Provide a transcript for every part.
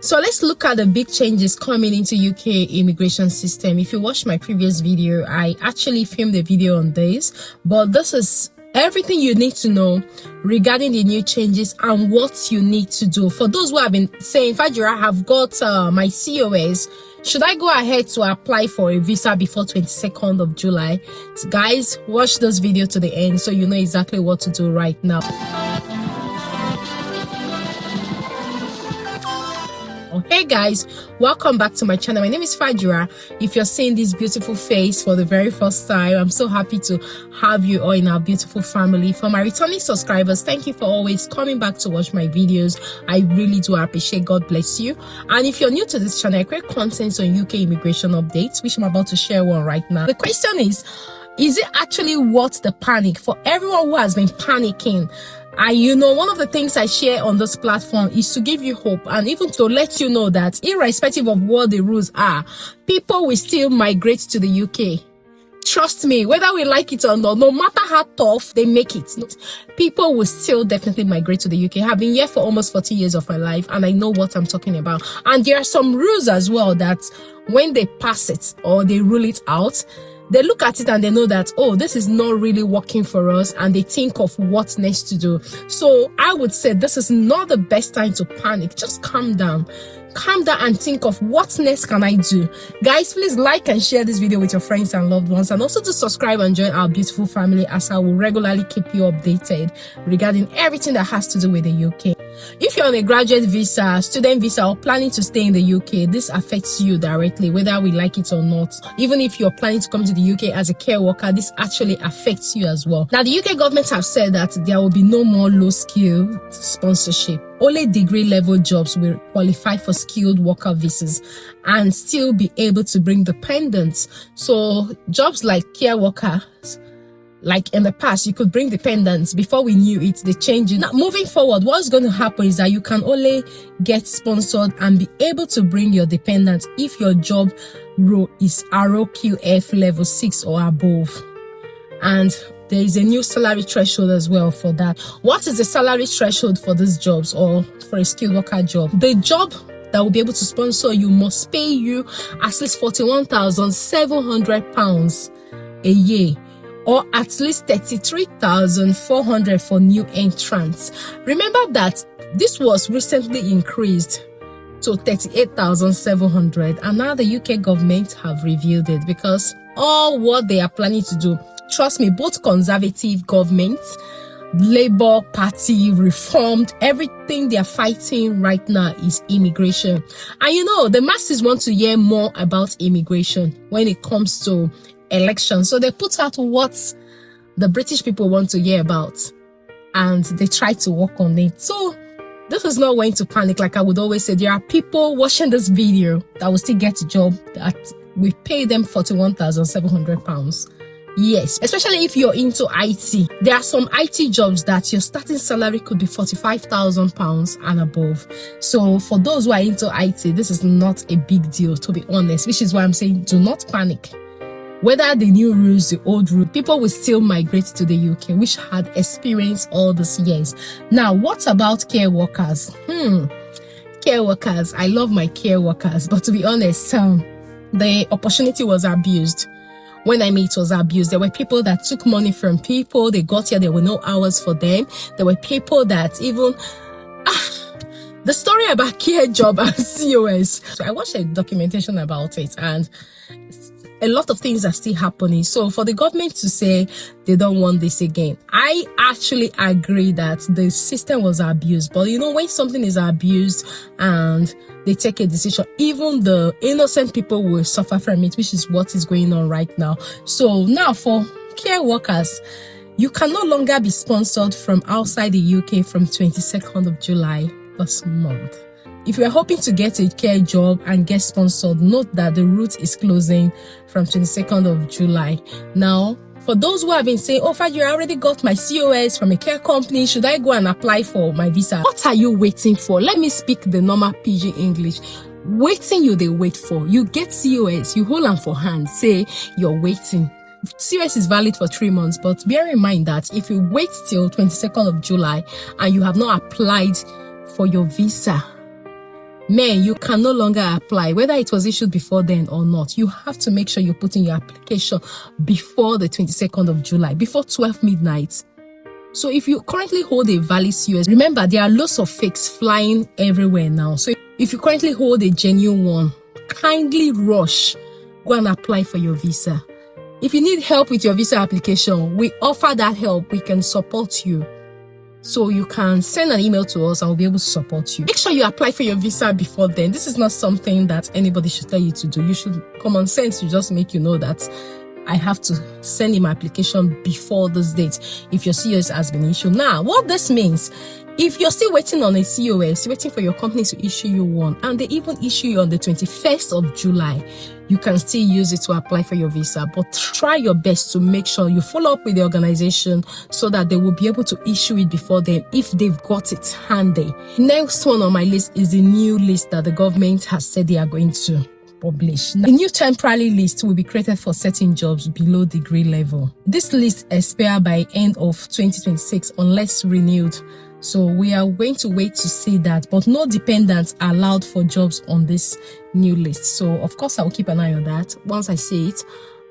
So let's look at the big changes coming into UK immigration system. If you watched my previous video, I actually filmed a video on this, but this is everything you need to know regarding the new changes and what you need to do. For those who have been saying, Fajira, I have got my COS, should I go ahead to apply for a visa before 22nd of July? So guys, watch this video to the end so you know exactly what to do right now. Hey guys, welcome back to my channel. My name is Fajira. If you're seeing this beautiful face for the very first time, I'm so happy to have you all in our beautiful family. For my returning subscribers, thank you for always coming back to watch my videos. I really do appreciate. God bless you. And if you're new to this channel, I create content on UK immigration updates, which I'm about to share one right now. The question is it actually worth the panic? For everyone who has been panicking, one of the things I share on this platform is to give you hope and even to let you know that irrespective of what the rules are, people will still migrate to the UK. Trust me, whether we like it or not, no matter how tough they make it, people will still definitely migrate to the UK. I've been here for almost 40 years of my life and I know what I'm talking about. And there are some rules as well that when they pass it or they rule it out, they look at it and they know that, oh, this is not really working for us, and they think of what next to do. So I would say this is not the best time to panic. Just calm down and think of what next can I do. Guys, please like and share this video with your friends and loved ones, and also to subscribe and join our beautiful family, as I will regularly keep you updated regarding everything that has to do with the UK. If you're on a graduate visa, student visa, or planning to stay in the UK, this affects you directly, whether we like it or not. Even if you're planning to come to the UK as a care worker, this actually affects you as well. Now, the UK government have said that there will be no more low-skill sponsorship. Only degree level jobs will qualify for skilled worker visas and still be able to bring dependents. So jobs like care workers, like in the past, you could bring dependents. Before we knew it, they changed it. Now, moving forward, what's going to happen is that you can only get sponsored and be able to bring your dependents if your job role is ROQF level 6 or above. And there is a new salary threshold as well for that. What is the salary threshold for these jobs or for a skilled worker job? The job that will be able to sponsor you must pay you at least £41,700 a year, or at least 33,400 for new entrants. Remember that this was recently increased to 38,700, and now the UK government have reviewed it because all what they are planning to do, trust me, both conservative governments, Labour Party, Reformed, everything they are fighting right now is immigration. And the masses want to hear more about immigration when it comes to elections. So they put out what the British people want to hear about and they try to work on it. So this is not going to panic. Like I would always say, there are people watching this video that will still get a job that we pay them £41,700. Yes, especially if you're into IT. There are some IT jobs that your starting salary could be £45,000 and above. So for those who are into IT, this is not a big deal, to be honest, which is why I'm saying do not panic. Whether the new rules, the old rule, people will still migrate to the UK, which had experienced all these years. Now, what about care workers? Care workers, I love my care workers, but to be honest, the opportunity was abused. When I mean it was abused, there were people that took money from people. They got here, there were no hours for them. There were people that even... the story about care job and COS. So I watched a documentation about it, and a lot of things are still happening. So for the government to say they don't want this again, I actually agree that the system was abused. But when something is abused and they take a decision, even the innocent people will suffer from it, which is what is going on right now. So now for care workers, you can no longer be sponsored from outside the UK from 22nd of July this month. If you are hoping to get a care job and get sponsored, note that the route is closing from 22nd of July. Now, for those who have been saying, oh, Fajira, I already got my COS from a care company, should I go and apply for my visa? What are you waiting for? Let me speak the normal PG English. Waiting they wait for. You get COS, you hold on for hand, say you're waiting. COS is valid for 3 months, but bear in mind that if you wait till 22nd of July and you have not applied for your visa, Men, you can no longer apply, whether it was issued before then or not. You have to make sure you put in your application before the 22nd of July, before 12 midnight. So if you currently hold a valid COS, remember there are lots of fakes flying everywhere now. So if you currently hold a genuine one, kindly rush, go and apply for your visa. If you need help with your visa application, we offer that help. We can support you. So you can send an email to us and we'll be able to support you. Make sure you apply for your visa before then. This is not something that anybody should tell you to do. You should, common sense, you just make you know that I have to send in my application before this date if your COS has been issued. Now, what this means, if you're still waiting on a COS, waiting for your company to issue you one, and they even issue you on the 21st of July, you can still use it to apply for your visa. But try your best to make sure you follow up with the organization so that they will be able to issue it before then if they've got it handy. Next one on my list is the new list that the government has said they are going to publish. A new temporary list will be created for certain jobs below degree level. This list expires by end of 2026 unless renewed. So we are going to wait to see that, but no dependents are allowed for jobs on this new list. So of course I will keep an eye on that. Once I see it,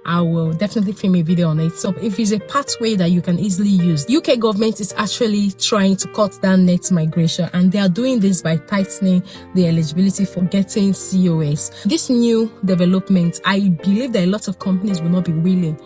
I will definitely film a video on it. So if it's a pathway that you can easily use, UK government is actually trying to cut down net migration, and they are doing this by tightening the eligibility for getting COS. This new development, I believe that a lot of companies will not be willing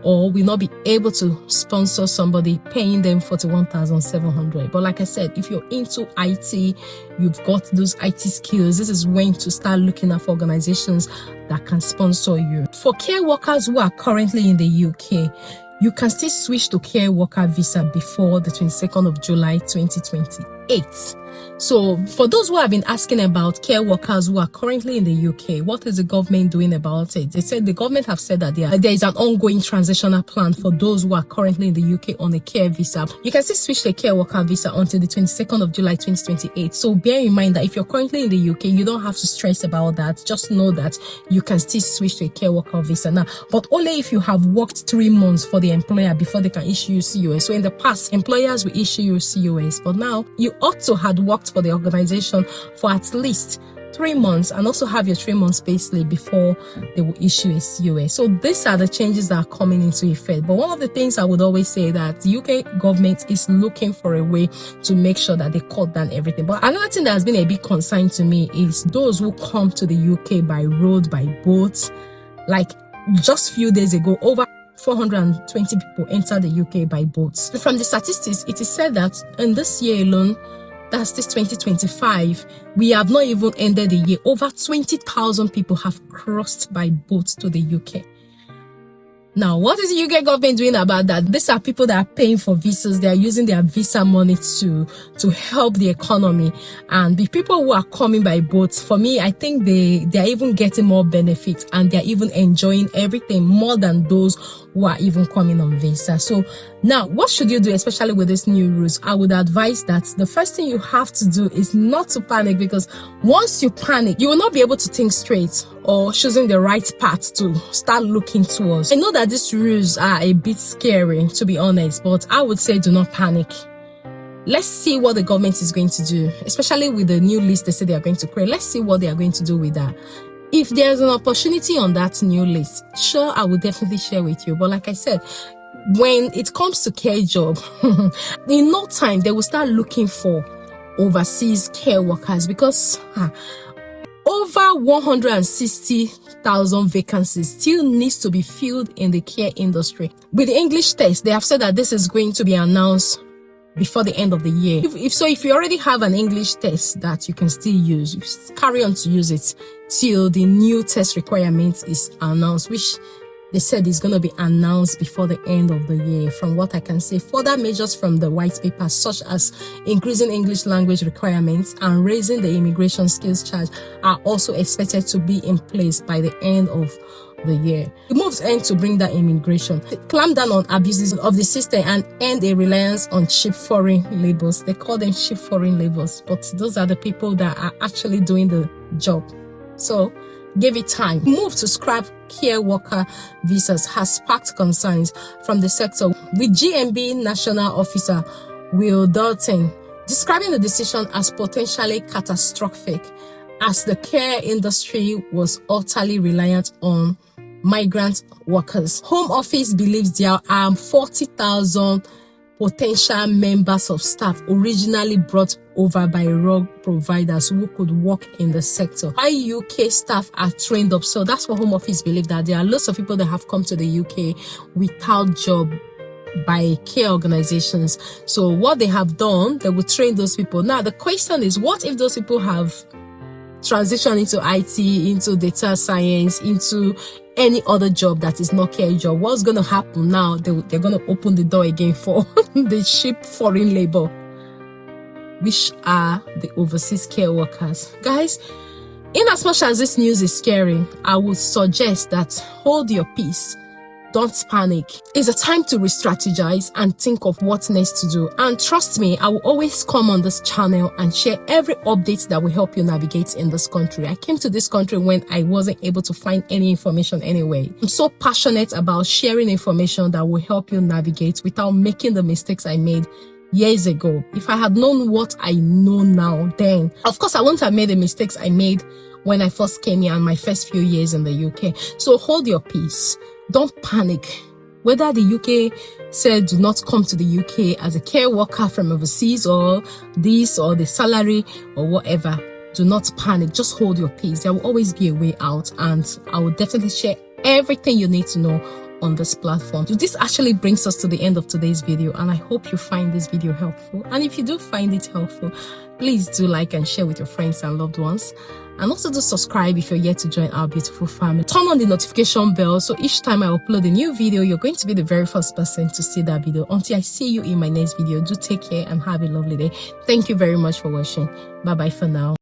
or will not be able to sponsor somebody paying them 41,700. But like I said, if you're into IT, you've got those IT skills, this is when to start looking at organizations that can sponsor you. For care workers who are currently in the UK, you can still switch to care worker visa before the 22nd of July 2028. So for those who have been asking about care workers who are currently in the UK, what is the government doing about it? They said the government have said that there is an ongoing transitional plan for those who are currently in the UK on a care visa. You can still switch the care worker visa until the 22nd of July 2028. So bear in mind that if you're currently in the UK, you don't have to stress about that. Just know that you can still switch to a care worker visa now, but only if you have worked 3 months for the employer before they can issue you COS. So in the past, employers will issue you COS, but now you ought to have worked for the organization for at least 3 months and also have your 3 months pay slip before they will issue a COS. So these are the changes that are coming into effect. But one of the things I would always say that the UK government is looking for a way to make sure that they cut down everything. But another thing that has been a big concern to me is those who come to the UK by road, by boat. Like just a few days ago, over 420 people entered the UK by boats. From the statistics, it is said that in this year alone, that's this 2025, we have not even ended the year. Over 20,000 people have crossed by boat to the UK. Now, what is the UK government doing about that? These are people that are paying for visas. They are using their visa money to help the economy. And the people who are coming by boats, for me, I think they are even getting more benefits and they are even enjoying everything more than those who are even coming on visa. So now, what should you do, especially with these new rules? I would advise that the first thing you have to do is not to panic, because once you panic, you will not be able to think straight or choosing the right path to start looking towards. I know that these rules are a bit scary, to be honest, but I would say do not panic. Let's see what the government is going to do, especially with the new list they say they are going to create. Let's see what they are going to do with that. If there's an opportunity on that new list, sure, I will definitely share with you. But like I said, when it comes to care job, in no time, they will start looking for overseas care workers, because over 160,000 vacancies still needs to be filled in the care industry. With the English test, they have said that this is going to be announced before the end of the year. If you already have an English test that you can still use, you carry on to use it till the new test requirement is announced, which they said is going to be announced before the end of the year. From what I can say, further measures from the white paper, such as increasing English language requirements and raising the immigration skills charge, are also expected to be in place by the end of the year. The moves aim to bring down immigration, clamp down on abuses of the system, and end a reliance on cheap foreign laborers. They call them cheap foreign laborers, but those are the people that are actually doing the job. So give it time. Move to scrap care worker visas has sparked concerns from the sector, with GMB National Officer Will Dalton describing the decision as potentially catastrophic as the care industry was utterly reliant on migrant workers. Home Office believes there are 40,000 potential members of staff originally brought over by rogue providers who could work in the sector. Why UK staff are trained up? So that's what Home Office believe, that there are lots of people that have come to the UK without job by care organizations. So what they have done, they will train those people. Now the question is, what if those people have transitioned into IT, into data science, into any other job that is not care job? What's going to happen now? They're going to open the door again for the cheap foreign labor, which are the overseas care workers. Guys, in as much as this news is scary, I would suggest that hold your peace. Don't panic. It's a time to re-strategize and think of what's next to do. And trust me, I will always come on this channel and share every update that will help you navigate in this country. I came to this country when I wasn't able to find any information anyway. I'm so passionate about sharing information that will help you navigate without making the mistakes I made years ago. If I had known what I know now, then of course I wouldn't have made the mistakes I made when I first came here and my first few years in the UK. So hold your peace. Don't panic. Whether the UK said do not come to the UK as a care worker from overseas, or this, or the salary, or whatever, do not panic. Just hold your peace. There will always be a way out, and I will definitely share everything you need to know on this platform. So this actually brings us to the end of today's video, and I hope you find this video helpful. And if you do find it helpful, please do like and share with your friends and loved ones. And also do subscribe if you're yet to join our beautiful family. Turn on the notification bell so each time I upload a new video, you're going to be the very first person to see that video. Until I see you in my next video, do take care and have a lovely day. Thank you very much for watching. Bye bye for now.